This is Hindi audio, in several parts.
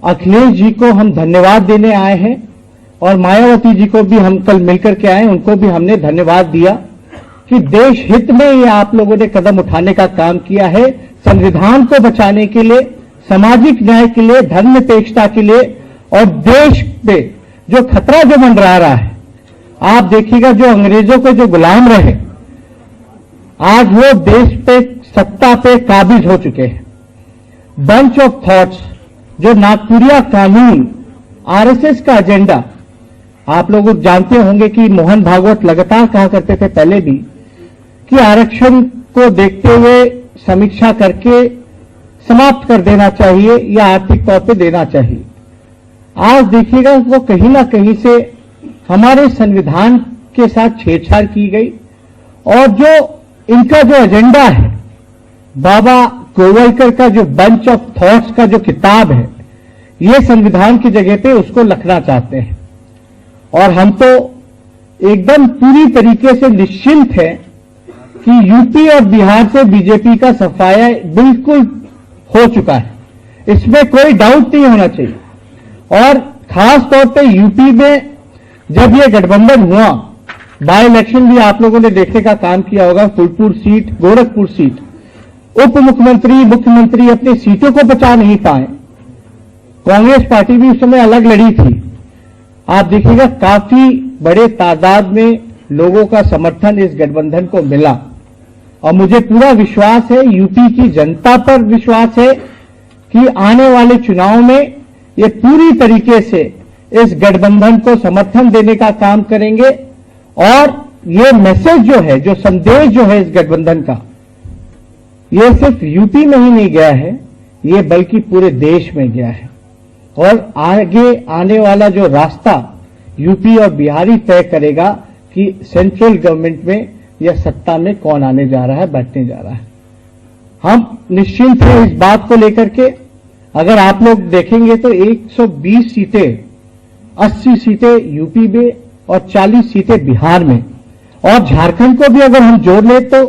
अखिलेश जी को हम धन्यवाद देने आए हैं और मायावती जी को भी हम कल मिलकर के आए, उनको भी हमने धन्यवाद दिया कि देश हित में ये आप लोगों ने कदम उठाने का काम किया है, संविधान को बचाने के लिए, सामाजिक न्याय के लिए, धर्मनिरपेक्षता के लिए, और देश पे जो खतरा जो मंडरा रहा है, आप देखिएगा जो अंग्रेजों के जो गुलाम रहे, आज वो देश पे सत्ता पे काबिज हो चुके हैं। बंच ऑफ थॉट्स, जो नागपुरिया कानून, आरएसएस का एजेंडा, आप लोग जानते होंगे कि मोहन भागवत लगातार कहा करते थे पहले भी कि आरक्षण को देखते हुए समीक्षा करके समाप्त कर देना चाहिए या आर्थिक तौर पे देना चाहिए। आज देखिएगा वो कहीं ना कहीं से हमारे संविधान के साथ छेड़छाड़ की गई, और जो इनका जो एजेंडा है, बाबा गोवलकर का जो बंच ऑफ थॉट्स का जो किताब है, ये संविधान की जगह पे उसको लिखना चाहते हैं। और हम तो एकदम पूरी तरीके से निश्चिंत हैं कि यूपी और बिहार से बीजेपी का सफाया बिल्कुल हो चुका है, इसमें कोई डाउट नहीं होना चाहिए। और खास तौर पे यूपी में जब ये गठबंधन हुआ, बाय इलेक्शन भी आप लोगों ने देखने का काम किया होगा, फूलपुर सीट, गोरखपुर सीट, उप मुख्यमंत्री, मुख्यमंत्री अपनी सीटों को बचा नहीं पाए। कांग्रेस पार्टी भी उस समय अलग लड़ी थी। आप देखिएगा काफी बड़े तादाद में लोगों का समर्थन इस गठबंधन को मिला, और मुझे पूरा विश्वास है, यूपी की जनता पर विश्वास है कि आने वाले चुनाव में ये पूरी तरीके से इस गठबंधन को समर्थन देने का काम करेंगे। और ये मैसेज जो है, जो संदेश जो है इस गठबंधन का, ये सिर्फ यूपी में ही नहीं गया है, ये बल्कि पूरे देश में गया है। और आगे आने वाला जो रास्ता यूपी और बिहार ही तय करेगा कि सेंट्रल गवर्नमेंट में या सत्ता में कौन आने जा रहा है, बैठने जा रहा है। हम निश्चिंत हैं इस बात को लेकर के। अगर आप लोग देखेंगे तो 120 सीटें, 80 सीटें यूपी में और 40 सीटें बिहार में, और झारखंड को भी अगर हम जोड़ ले तो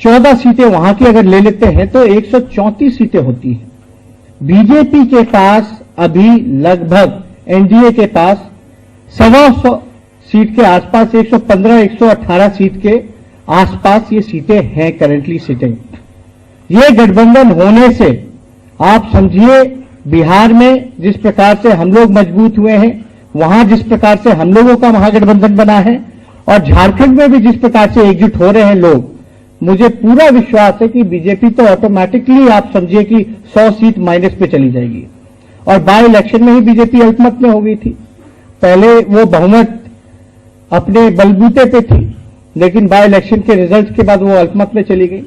14 सीटें वहां की अगर ले लेते हैं तो 134 सीटें होती हैं। बीजेपी के पास अभी लगभग, एनडीए के पास 125 सीट के आसपास, 115, 118 सीट के आसपास ये सीटें हैं करंटली सिटिंग। ये गठबंधन होने से आप समझिए बिहार में जिस प्रकार से हम लोग मजबूत हुए हैं, वहां जिस प्रकार से हम लोगों का महागठबंधन बना है, और झारखंड में भी जिस प्रकार से एकजुट हो रहे हैं लोग, मुझे पूरा विश्वास है कि बीजेपी तो ऑटोमेटिकली आप समझिए कि 100 सीट माइनस पे चली जाएगी। और बाय इलेक्शन में ही बीजेपी अल्पमत में हो गई थी। पहले वो बहुमत अपने बलबूते पे थी, लेकिन बाय इलेक्शन के रिजल्ट के बाद वो अल्पमत में चली गई,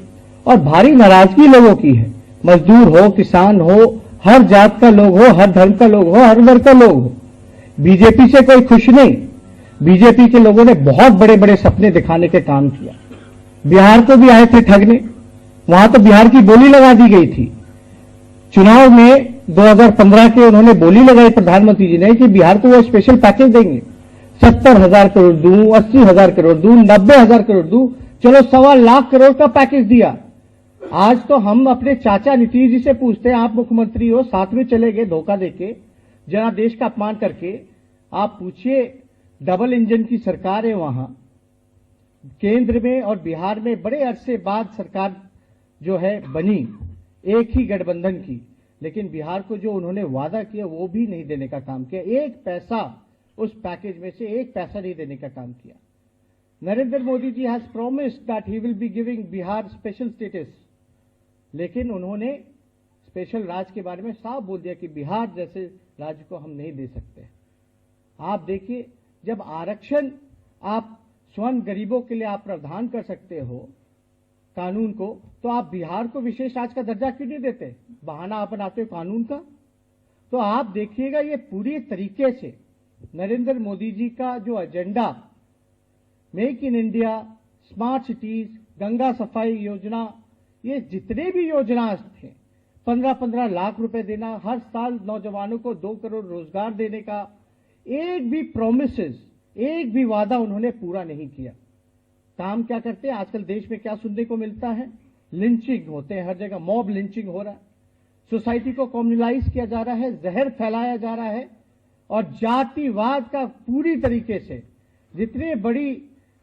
और भारी नाराजगी लोगों की है। मजदूर हो, किसान हो, हर जात का लोग हो, हर धर्म का लोग हो, हर वर्ग का लोग हो, बीजेपी से कोई खुश नहीं। बीजेपी के लोगों ने बहुत बड़े बड़े सपने दिखाने के काम किया। बिहार को भी आए थे ठगने, वहां तो बिहार की बोली लगा दी गई थी। चुनाव में 2015 के उन्होंने बोली लगाई प्रधानमंत्री जी ने कि बिहार को वो स्पेशल पैकेज देंगे, 70,000 करोड़ दूं, 80,000 करोड़ दूं, 90,000 करोड़ दूं, चलो 1.25 लाख करोड़ का पैकेज दिया। आज तो हम अपने चाचा नीतीश जी से पूछते हैं, आप मुख्यमंत्री हो, 7 में चले गए धोखा देके, जनादेश का अपमान करके। आप पूछिए, डबल इंजन की सरकार है वहां केंद्र में और बिहार में, बड़े अरसे बाद सरकार जो है बनी एक ही गठबंधन की, लेकिन बिहार को जो उन्होंने वादा किया वो भी नहीं देने का काम किया। एक पैसा उस पैकेज में से एक पैसा नहीं देने का काम किया। Narendra Modi ji has promised that he will be giving Bihar special status, लेकिन उन्होंने स्पेशल राज्य के बारे में साफ बोल दिया कि बिहार जैसे राज्य को हम नहीं दे सकते। आप देखिए, जब आरक्षण आप स्वर्ण गरीबों के लिए आप प्रावधान कर सकते हो कानून को, तो आप बिहार को विशेष राज्य का दर्जा क्यों नहीं देते? बहाना आप बनाते हो कानून का। तो आप देखिएगा, ये पूरी तरीके से नरेंद्र मोदी जी का जो agenda, make in India, smart cities, Ganga सफाई योजना, ये जितने भी योजना थे, 15-15 लाख रुपए देना, हर साल नौजवानों को 2 करोड़ रोजगार देने का, एक भी प्रोमिसेस, एक भी वादा उन्होंने पूरा नहीं किया। काम क्या करते हैं आजकल देश में, क्या सुनने को मिलता है? लिंचिंग होते हैं हर जगह, मॉब लिंचिंग हो रहा है। सोसाइटी को कम्युनलाइज किया जा रहा है, जहर फैलाया जा रहा है और जातिवाद का पूरी तरीके से, जितने बड़ी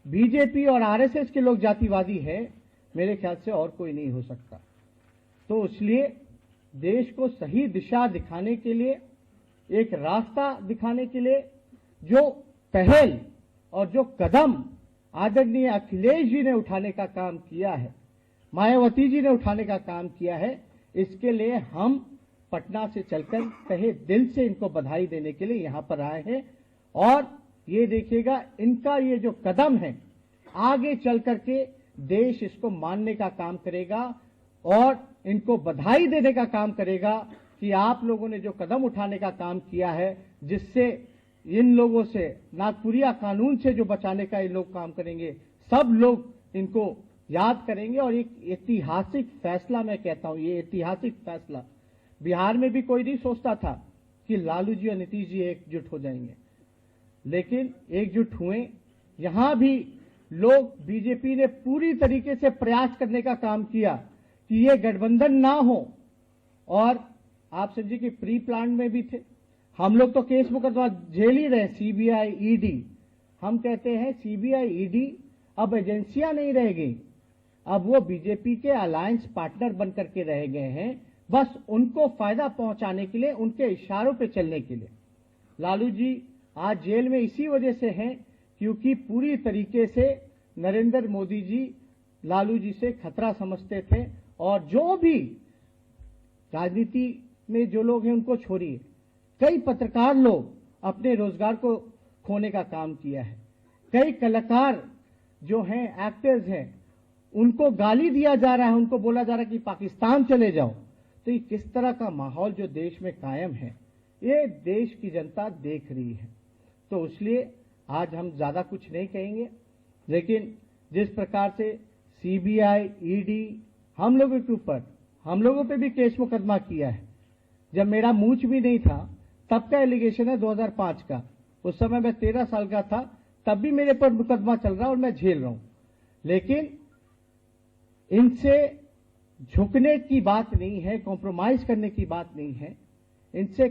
बीजेपी और आरएसएस के लोग जातिवादी हैं, मेरे ख्याल से और कोई नहीं हो सकता। तो इसलिए देश को सही दिशा दिखाने के लिए, एक रास्ता दिखाने के लिए जो पहल और जो कदम आदरणीय अखिलेश जी ने उठाने का काम किया है, मायावती जी ने उठाने का काम किया है, इसके लिए हम पटना से चलकर तहे दिल से इनको बधाई देने के लिए यहां पर आए हैं। और ये देखिएगा, इनका ये जो कदम है आगे चल करके देश इसको मानने का काम करेगा और इनको बधाई देने का काम करेगा कि आप लोगों ने जो कदम उठाने का काम किया है, जिससे इन लोगों से, नागपुरिया कानून से जो बचाने का ये लोग काम करेंगे, सब लोग इनको याद करेंगे। और एक ऐतिहासिक फैसला, मैं कहता हूं, ये ऐतिहासिक फैसला, बिहार में भी कोई नहीं सोचता था कि लालू जी और नीतीश जी एकजुट हो जाएंगे, लेकिन एकजुट हुए। यहां भी लोग, बीजेपी ने पूरी तरीके से प्रयास करने का काम किया कि ये गठबंधन ना हो। और आप समझिए कि प्री प्लान में भी थे, हम लोग तो केस मुकदमा झेल ही रहे, सीबीआई, ईडी। हम कहते हैं सीबीआई, ईडी अब एजेंसियां नहीं रह गई, अब वो बीजेपी के अलायंस पार्टनर बनकर के रह गए हैं, बस उनको फायदा पहुंचाने के लिए, उनके इशारों पे चलने के लिए। लालू जी आज जेल में इसी वजह से हैं क्योंकि पूरी तरीके से नरेंद्र मोदी जी लालू जी से खतरा समझते थे। और जो भी राजनीति में जो लोग हैं उनको छोड़िए, कई पत्रकार लोग अपने रोजगार को खोने का काम किया है, कई कलाकार जो हैं, एक्टर्स हैं, उनको गाली दिया जा रहा है, उनको बोला जा रहा है कि पाकिस्तान चले जाओ। तो ये किस तरह का माहौल जो देश में कायम है, ये देश की जनता देख रही है। तो इसलिए आज हम ज्यादा कुछ नहीं कहेंगे, लेकिन जिस प्रकार से सीबीआई, ईडी हम लोगों के ऊपर, हम लोगों पे भी केस मुकदमा किया है। जब मेरा मूंछ भी नहीं था तब का एलिगेशन है 2005 का, उस समय मैं 13 साल का था, तब भी मेरे पर मुकदमा चल रहा और मैं झेल रहा हूं। लेकिन इनसे झुकने की बात नहीं है, कॉम्प्रोमाइज करने की बात नहीं है, इनसे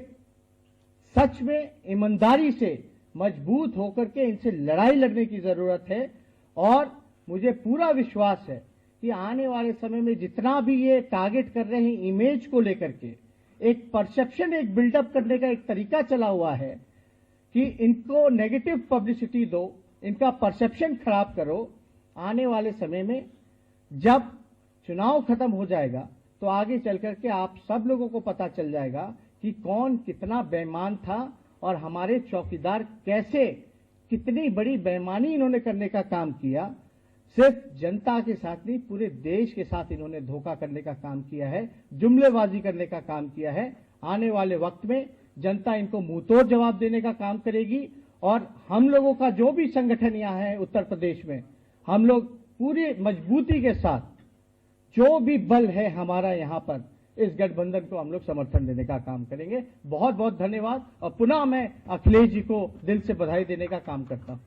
सच में ईमानदारी से मजबूत होकर के इनसे लड़ाई लड़ने की जरूरत है। और मुझे पूरा विश्वास है कि आने वाले समय में जितना भी ये टारगेट कर रहे हैं इमेज को लेकर के, एक परसेप्शन, एक बिल्डअप करने का एक तरीका चला हुआ है कि इनको नेगेटिव पब्लिसिटी दो, इनका परसेप्शन खराब करो। आने वाले समय में जब चुनाव खत्म हो जाएगा तो आगे चल करके आप सब लोगों को पता चल जाएगा कि कौन कितना बेईमान था और हमारे चौकीदार कैसे, कितनी बड़ी बेईमानी इन्होंने करने का काम किया। सिर्फ जनता के साथ नहीं, पूरे देश के साथ इन्होंने धोखा करने का काम किया है, जुमलेबाजी करने का काम किया है। आने वाले वक्त में जनता इनको मुंहतोड़ जवाब देने का काम करेगी। और हम लोगों का जो भी संगठन यहाँ है उत्तर प्रदेश में, हम लोग पूरी मजबूती के साथ, जो भी बल है हमारा यहाँ पर, इस गठबंधन को हम लोग समर्थन देने का काम करेंगे। बहुत बहुत धन्यवाद। और पुनः मैं अखिलेश जी को दिल से बधाई देने का काम करता हूं।